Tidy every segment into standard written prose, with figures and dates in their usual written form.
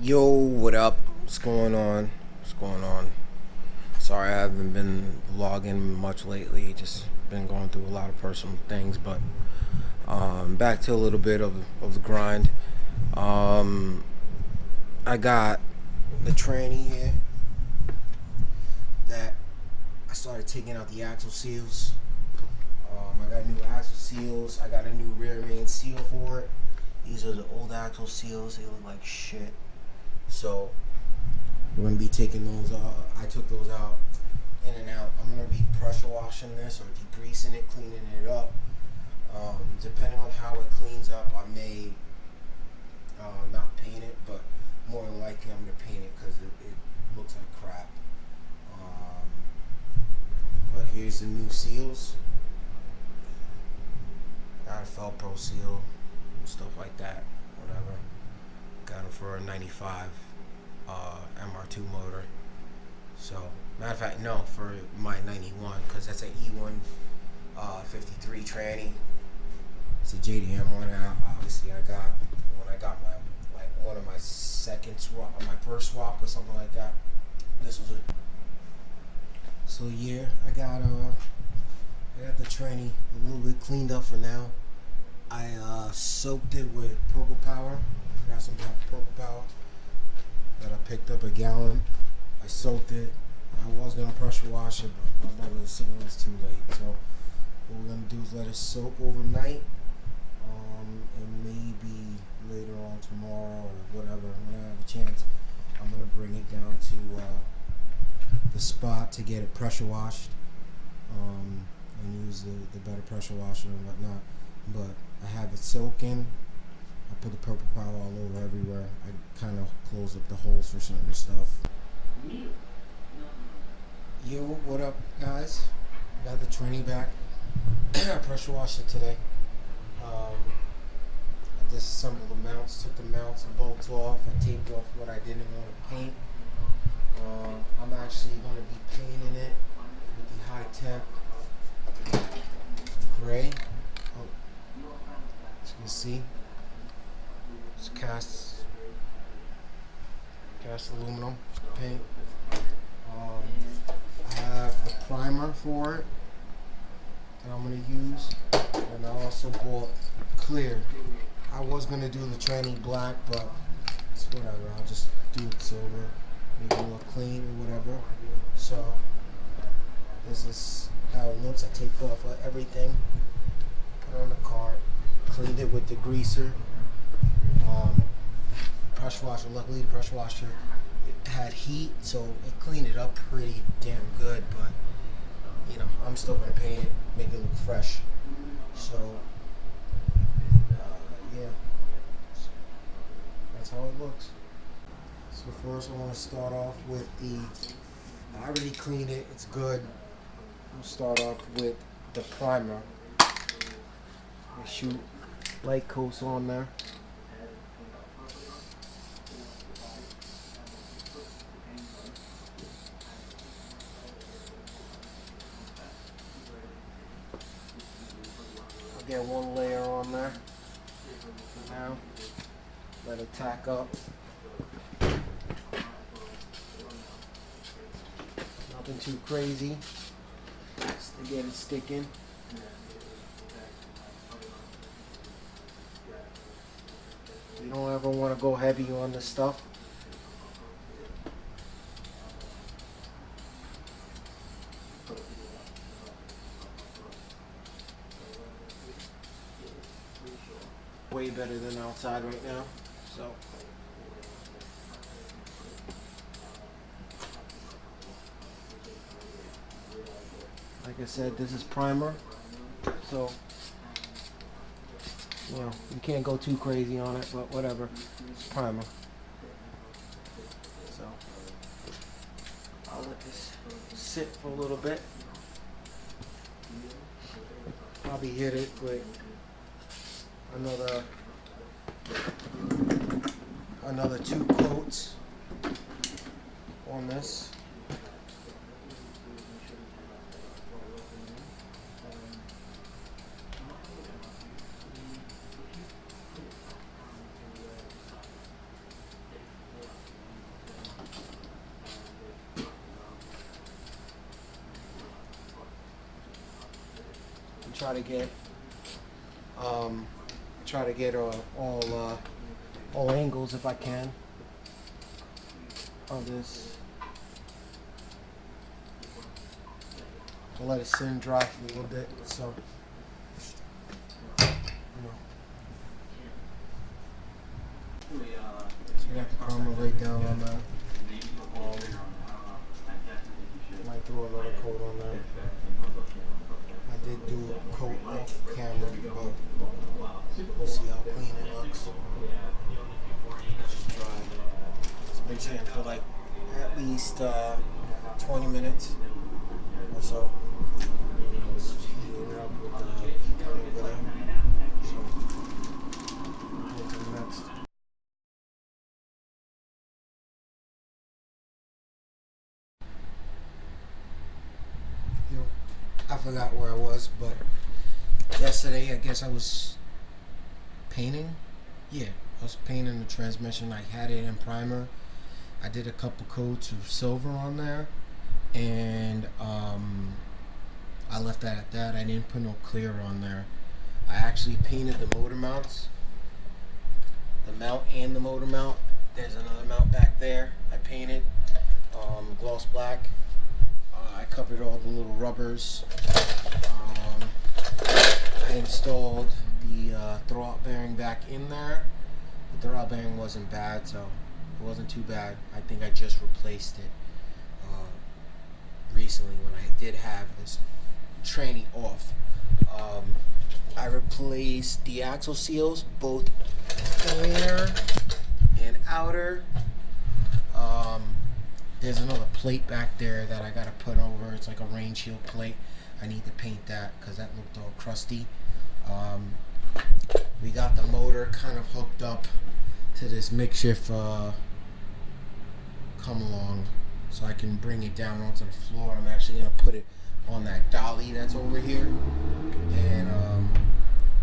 Yo, what up? What's going on? What's going on? Sorry I haven't been vlogging much lately. Just been going through a lot of personal things, but back to a little bit of the grind. Um, I got the tranny here that I started taking out the axle seals. I got new axle seals. I got a new rear main seal for it. These are the old axle seals. They look like shit. So we're gonna be taking those out. I took those out in and out. I'm gonna be pressure washing this or degreasing it, cleaning it up. Depending on how it cleans up, I may not paint it, but more than likely I'm gonna paint it because it looks like crap. But here's the new seals. Got a Felpro seal, stuff like that, whatever. Got them for a 95 MR2 motor. So, matter of fact, no, for my 91, because that's an e-153 tranny. It's a JDM one. Obviously, I got when I got my one of my second swap, or my first swap, or something like that. This was it. So yeah, I got the tranny a little bit cleaned up for now. I soaked it with Purple Power. Got some Purple Power that I picked up a gallon. I soaked it. I was gonna pressure wash it, but my brother was saying it's too late. So what we're gonna do is let it soak overnight, and maybe later on tomorrow or whatever, when I have a chance, I'm gonna bring it down to the spot to get it pressure washed, and use the better pressure washer and whatnot. But I have it soaking. I put the Purple Power all over everywhere. I kind of close up the holes for certain stuff. Yo, what up, guys? I got the tranny back. I pressure washed it today. I disassembled the mounts, took the mounts and bolts off. I taped off what I didn't want to paint. I'm actually going to be painting it with the high temp gray. As you can see, it's cast aluminum paint. I have the primer for it that I'm going to use, and I also bought clear. I was going to do the tranny black, but it's whatever. I'll just do it silver, make it look clean or whatever. So this is how it looks. I taped off everything, put it on the cart, cleaned it with the greaser. Pressure washer, luckily the pressure washer had heat, so it cleaned it up pretty damn good, but you know, I'm still gonna paint it, make it look fresh. So yeah, that's how it looks. So first I want to start off with I already cleaned it, it's good. I'll start off with the primer. I shoot light coats on there. I'll get one layer on there for now. Let it tack up. Nothing too crazy, just to get it sticking. You don't ever want to go heavy on this stuff. Way better than outside right now. So like I said, this is primer, so you know, you can't go too crazy on it, but whatever, it's primer. So I'll let this sit for a little bit. Probably hit it with another 2 coats on this. try to get all angles if I can of this. I'll let it sit and dry for a little bit, so you got the primer laid down on that. Might throw another coat on that. I did do a coat off camera, but we'll see how clean it looks. Just dry. It's been sitting for like at least 20 minutes or so. It's heating up with the heat gun over there. So, on to the next. I forgot where I was, but yesterday I guess I was painting. Yeah, I was painting the transmission. I had it in primer. I did a couple coats of silver on there, and I left that at that. I didn't put no clear on there. I actually painted the motor mounts, the mount and the motor mount. There's another mount back there. I painted gloss black. I covered all the little rubbers. I installed the throwout bearing back in there. The throwout bearing wasn't bad, so it wasn't too bad. I think I just replaced it recently when I did have this tranny off. I replaced the axle seals, both inner and outer. There's another plate back there that I gotta put over. It's like a rain shield plate. I need to paint that because that looked all crusty. We got the motor kind of hooked up to this makeshift come along, so I can bring it down onto the floor. I'm actually gonna put it on that dolly that's over here, and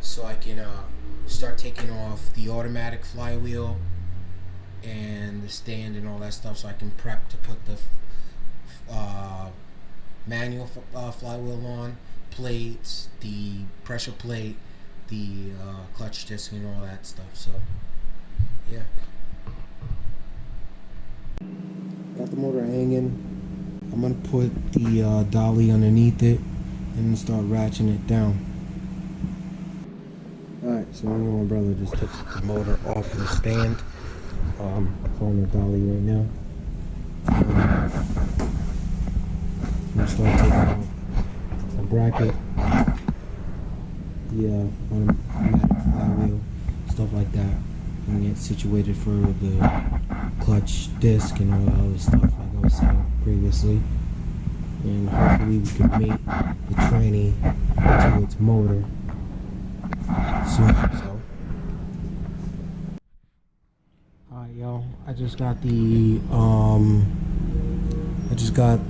so I can start taking off the automatic flywheel and the stand and all that stuff, so I can prep to put the manual flywheel on, plates, the pressure plate, the clutch disc and all that stuff. So yeah, got the motor hanging. I'm gonna put the dolly underneath it and start ratcheting it down. Alright, so my brother just took the motor off the stand. It's on the dolly right now. I'm gonna start taking off the bracket, the automatic flywheel, stuff like that, and get situated for the clutch disc and all that other stuff like I was saying previously. And hopefully we can mate the tranny to its motor soon. So, alright, yo, I just got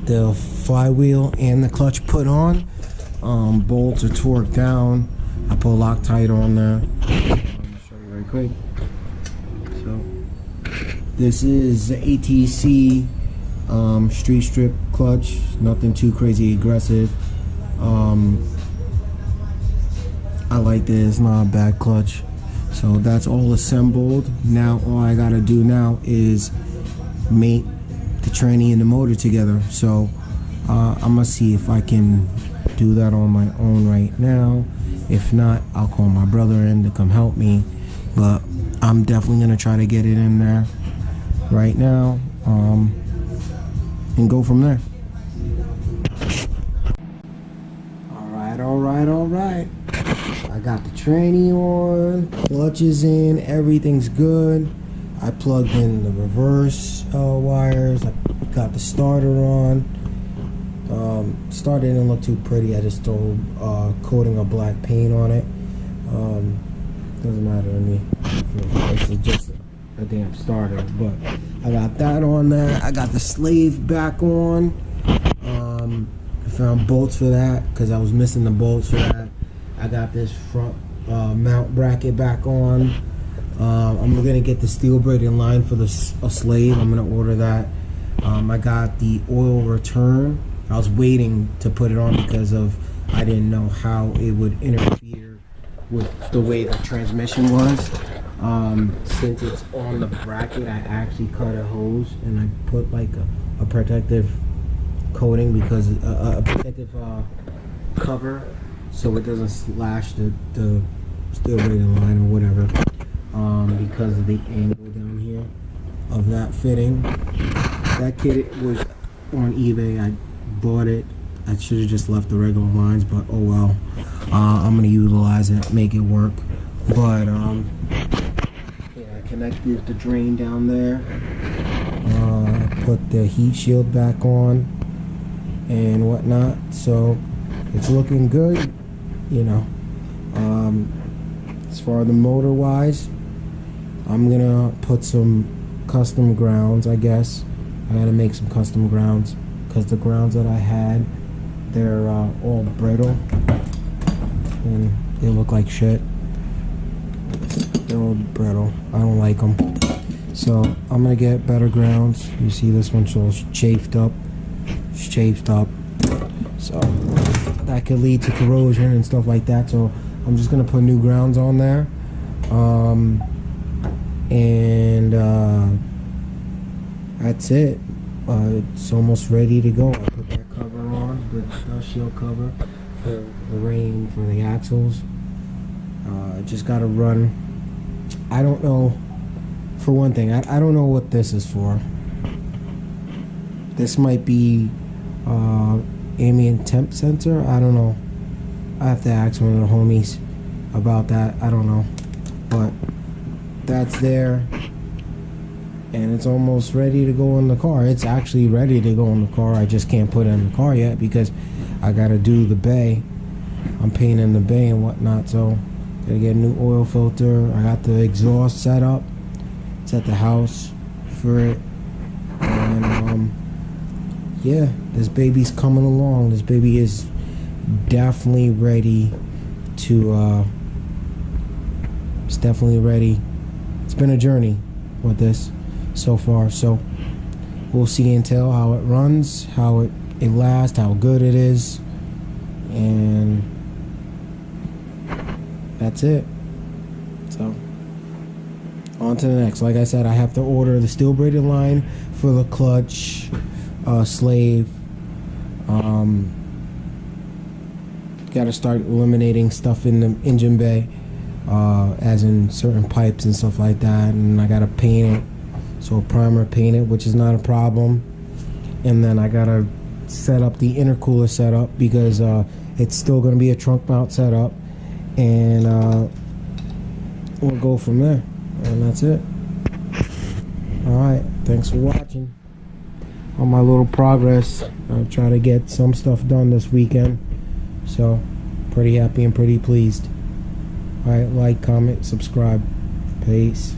the flywheel and the clutch put on. Bolts are torqued down. I put Loctite on there. I'll show you very quick. So this is the ATC street strip clutch. Nothing too crazy aggressive. I like this. It's not a bad clutch. So that's all assembled. Now all I gotta do now is mate the tranny and the motor together. So I'm gonna see if I can do that on my own right now. If not, I'll call my brother in to come help me, but I'm definitely gonna try to get it in there right now, and go from there. All right. I got the tranny on, clutch is in, everything's good. I plugged in the reverse wires. I got the starter on. Starter didn't look too pretty. I just threw coating of black paint on it. Doesn't matter to me. It's just a damn starter. But I got that on there. I got the slave back on. I found bolts for that because I was missing the bolts for that. I got this front mount bracket back on. I'm gonna get the steel braid in line for the slave. I'm gonna order that. I got the oil return. I was waiting to put it on because of I didn't know how it would interfere with the way the transmission was. Since it's on the bracket, I actually cut a hose and I put like a protective coating, because a protective cover, so it doesn't slash the steel braided line or whatever, because of the angle down here of that fitting. That kit was on eBay. I bought it. I should have just left the regular lines, but oh well. I'm gonna utilize it, make it work. But yeah, I connected the drain down there. Put the heat shield back on and whatnot, so it's looking good, you know. As far as the motor wise, I'm gonna put some custom grounds, I guess. I gotta make some custom grounds, because the grounds that I had, they're all brittle and they look like shit. They're all brittle. I don't like them. So I'm gonna get better grounds. You see this one's all chafed up. It's chafed up. So that could lead to corrosion and stuff like that. So I'm just gonna put new grounds on there. That's it. It's almost ready to go. I put that cover on, the dust shield cover for the rain, for the axles. Just gotta run. I don't know. For one thing, I don't know what this is for. This might be ambient temp sensor. I don't know. I have to ask one of the homies about that. I don't know. But that's there. And it's almost ready to go in the car. It's actually ready to go in the car. I just can't put it in the car yet because I gotta do the bay. I'm painting the bay and whatnot, so gotta get a new oil filter. I got the exhaust set up. It's at the house for it. And yeah, this baby's coming along. This baby is definitely ready to it's definitely ready. It's been a journey with this so far, so we'll see and tell how it runs, how it lasts, how good it is, and that's it. So on to the next. Like I said, I have to order the steel braided line for the clutch slave. Got to start eliminating stuff in the engine bay, as in certain pipes and stuff like that, and I got to paint it. So primer paint it, which is not a problem. And then I gotta set up the intercooler setup, because it's still gonna be a trunk mount setup, and we'll go from there. And that's it. All right, thanks for watching. On my little progress, I'll try to get some stuff done this weekend. So pretty happy and pretty pleased. All right, like, comment, subscribe. Peace.